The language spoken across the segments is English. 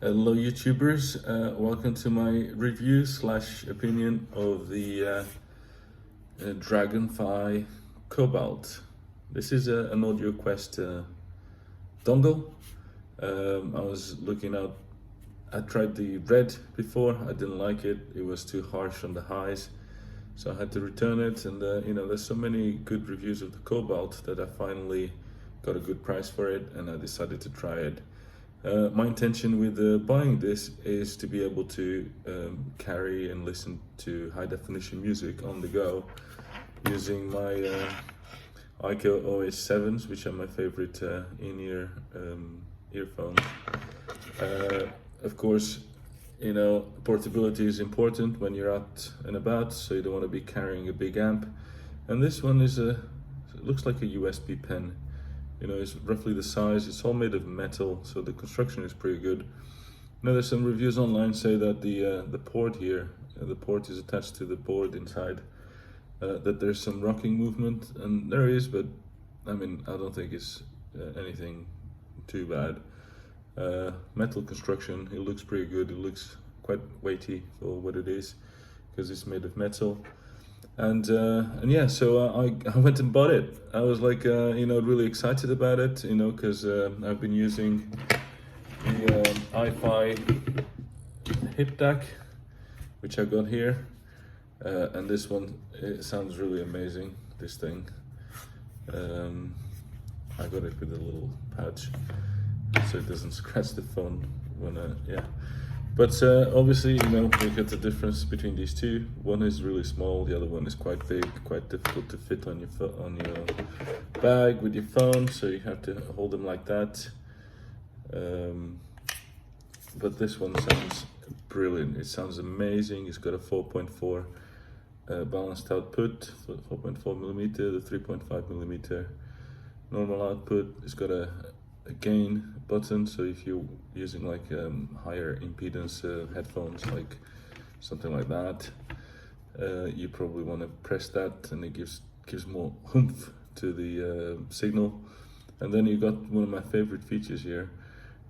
Hello YouTubers, welcome to my review slash opinion of the Dragonfly Cobalt. This is an audio Quest dongle. I was looking out, I tried the red before, I didn't like it, it was too harsh on the highs, so I had to return it. And there's so many good reviews of the Cobalt that I finally got a good price for it and I decided to try it. My intention with buying this is to be able to carry and listen to high definition music on the go using my ICO OH7s, which are my favorite in-ear earphones. Of course, portability is important when you're out and about, so you don't want to be carrying a big amp. And this one is it looks like a USB pen. It's roughly the size. It's all made of metal, so the construction is pretty good. There's some reviews online say that the port here, the port is attached to the board inside, that there's some rocking movement, and there is, but I don't think it's anything too bad. Metal construction, it looks pretty good. It looks quite weighty for what it is, because it's made of metal. And yeah, so I went and bought it. I was like, really excited about it, because I've been using the Hi-Fi hip DAC, which I got here, and this one, it sounds really amazing. This thing, I got it with a little pouch, so it doesn't scratch the phone when yeah. But obviously, look at the difference between these two. One is really small, the other one is quite big, quite difficult to fit on your bag with your phone, so you have to hold them like that. But this one sounds brilliant. It sounds amazing. It's got a 4.4 balanced output, 4.4 millimeter, the 3.5 millimeter normal output. It's got a gain button, so if you're using like higher impedance headphones, like something like that, you probably want to press that, and it gives more oomph to the signal. And then you got one of my favorite features here,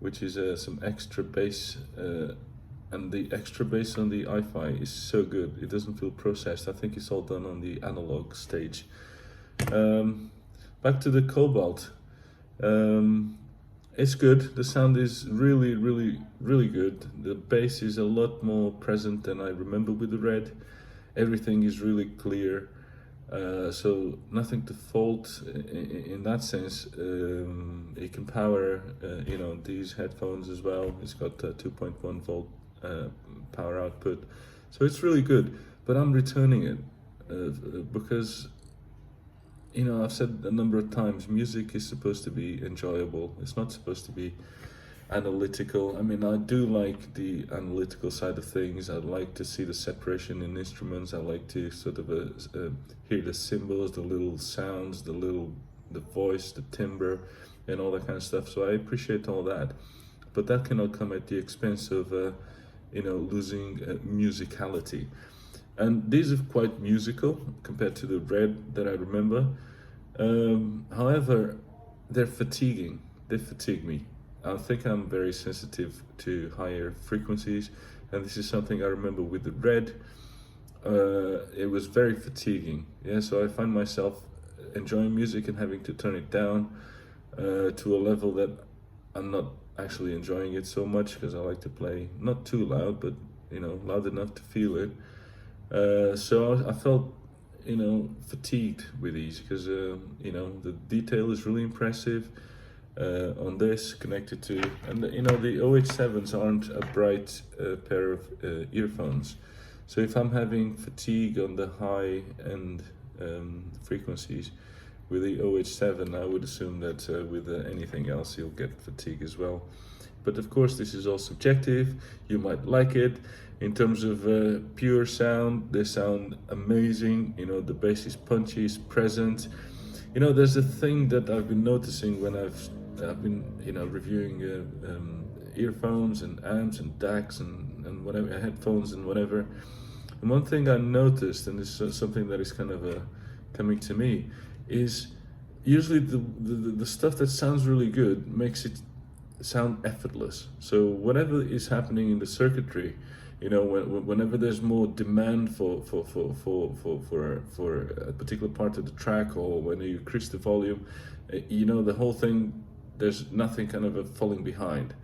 which is some extra bass, and the extra bass on the Hi-Fi is so good. It doesn't feel processed. I think it's all done on the analog stage. Back to the Cobalt. It's good. The sound is really, really, really good. The bass is a lot more present than I remember with the red. Everything is really clear, so nothing to fault in that sense. It can power, these headphones as well. It's got a 2.1 volt power output, so it's really good. But I'm returning it because, I've said a number of times, music is supposed to be enjoyable. It's not supposed to be analytical. I do like the analytical side of things. I like to see the separation in instruments. I like to sort of hear the cymbals, the little sounds, the voice, the timbre, and all that kind of stuff. So I appreciate all that. But that cannot come at the expense of, losing musicality. And these are quite musical compared to the red that I remember. However, they're fatiguing. They fatigue me. I think I'm very sensitive to higher frequencies, and this is something I remember with the red. It was very fatiguing. Yeah, so I find myself enjoying music and having to turn it down to a level that I'm not actually enjoying it so much, because I like to play not too loud, but loud enough to feel it. So I felt, fatigued with these, because, the detail is really impressive on this, connected to, and the OH7s aren't a bright pair of earphones. So if I'm having fatigue on the high end frequencies with the OH7, I would assume that with anything else you'll get fatigue as well. But of course, this is all subjective. You might like it. In terms of pure sound, they sound amazing. The bass is punchy, is present. There's a thing that I've been noticing when I've been, reviewing earphones and amps and DACs and whatever, headphones and whatever. And one thing I noticed, and this is something that is kind of coming to me, is usually the stuff that sounds really good makes it sound effortless. So whatever is happening in the circuitry, whenever there's more demand for a particular part of the track, or when you increase the volume, the whole thing, there's nothing kind of falling behind.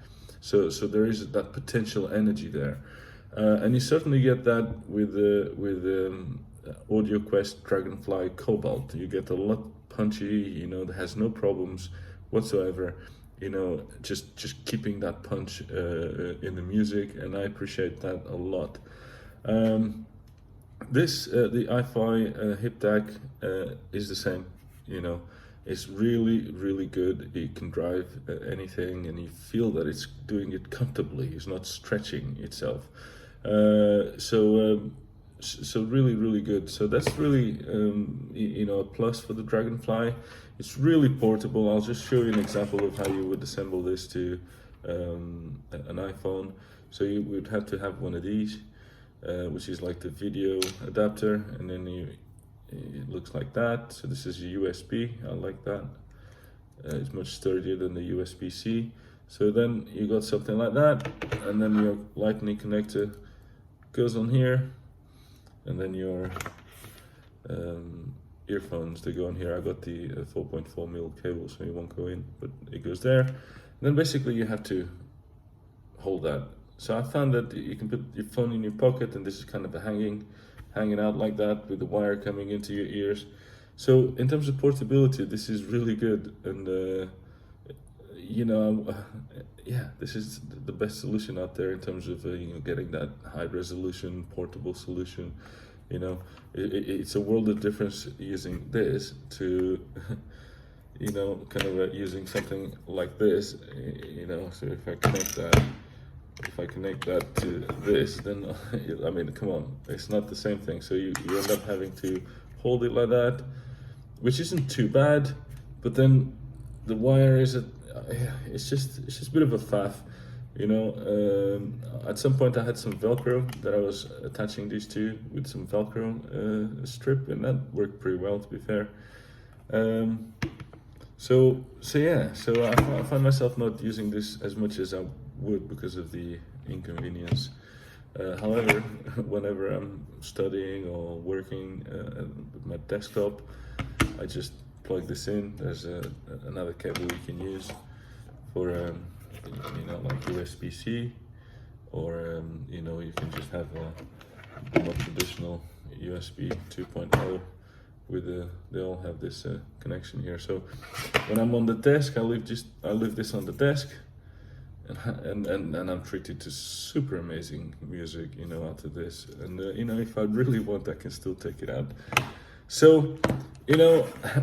So there is that potential energy there, and you certainly get that with Audio Quest Dragonfly Cobalt. You get a lot punchy, that has no problems whatsoever, just keeping that punch in the music, and I appreciate that a lot. The iFi hip DAC is the same, it's really, really good. It can drive anything, and you feel that it's doing it comfortably. It's not stretching itself. So really, really good. So that's really, a plus for the Dragonfly. It's really portable. I'll just show you an example of how you would assemble this to an iPhone. So you would have to have one of these, which is like the video adapter, and then it looks like that. So this is a USB. I like that. It's much sturdier than the USB-C. So then you got something like that, and then your Lightning connector goes on here, and then your earphones, they go on here. I got the 4.4mm cable, so it won't go in, but it goes there. And then basically you have to hold that. So I found that you can put your phone in your pocket, and this is kind of hanging out like that, with the wire coming into your ears. So in terms of portability, this is really good, and yeah, this is the best solution out there in terms of getting that high resolution portable solution. It's a world of difference using this to using something like this. So if I connect that to this, then I mean, come on, it's not the same thing. So you end up having to hold it like that, which isn't too bad, but then the wire is it's just a bit of a faff. At some point I had some Velcro that I was attaching these to with some Velcro strip, and that worked pretty well, to be fair. So I find myself not using this as much as I would because of the inconvenience. However, whenever I'm studying or working with my desktop, I just plug this in. There's another cable you can use for like USB-C, or you can just have a more traditional USB 2.0 with they all have this connection here. So when I'm on the desk, I leave this on the desk, and I'm treated to super amazing music out of this. And if I really want, I can still take it out. So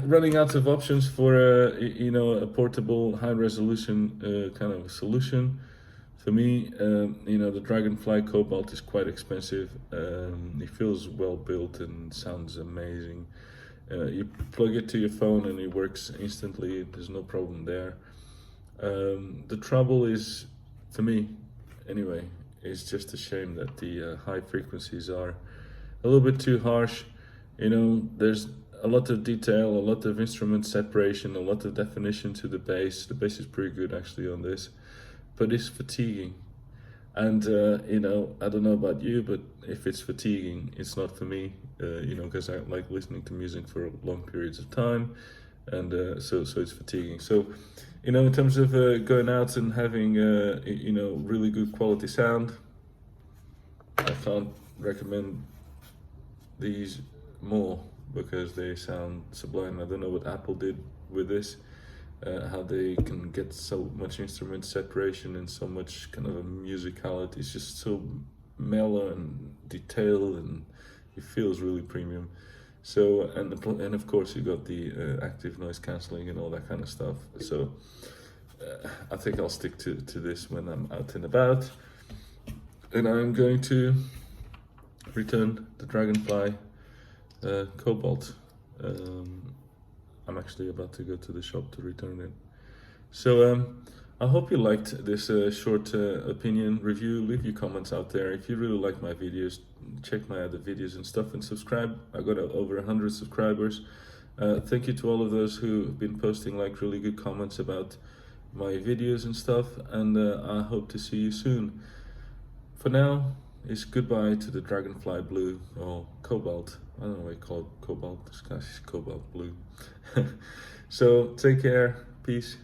running out of options for a portable high resolution kind of solution, for me, the Dragonfly Cobalt is quite expensive. It feels well built and sounds amazing. You plug it to your phone and it works instantly. There's no problem there. The trouble is, for me anyway, it's just a shame that the high frequencies are a little bit too harsh. There's a lot of detail, a lot of instrument separation, a lot of definition to the bass. The bass is pretty good actually on this, but it's fatiguing. And I don't know about you, but if it's fatiguing, it's not for me. Because I like listening to music for long periods of time, and so it's fatiguing. So, in terms of going out and having really good quality sound, I can't recommend these more because they sound sublime. I don't know what Apple did with this. How they can get so much instrument separation and so much kind of a musicality. It's just so mellow and detailed, and it feels really premium. So and of course you got the active noise cancelling and all that kind of stuff. So I think I'll stick to this when I'm out and about, and I'm going to return the Dragonfly Cobalt. I'm actually about to go to the shop to return it. So I hope you liked this short opinion review. Leave your comments out there. If you really like my videos, check my other videos and stuff, and subscribe. I got over 100 subscribers. Thank you to all of those who have been posting like really good comments about my videos and stuff, and I hope to see you soon. For now, it's goodbye to the Dragonfly Blue, or Cobalt. I don't know why you call it Cobalt, this guy's Cobalt Blue. So take care, peace.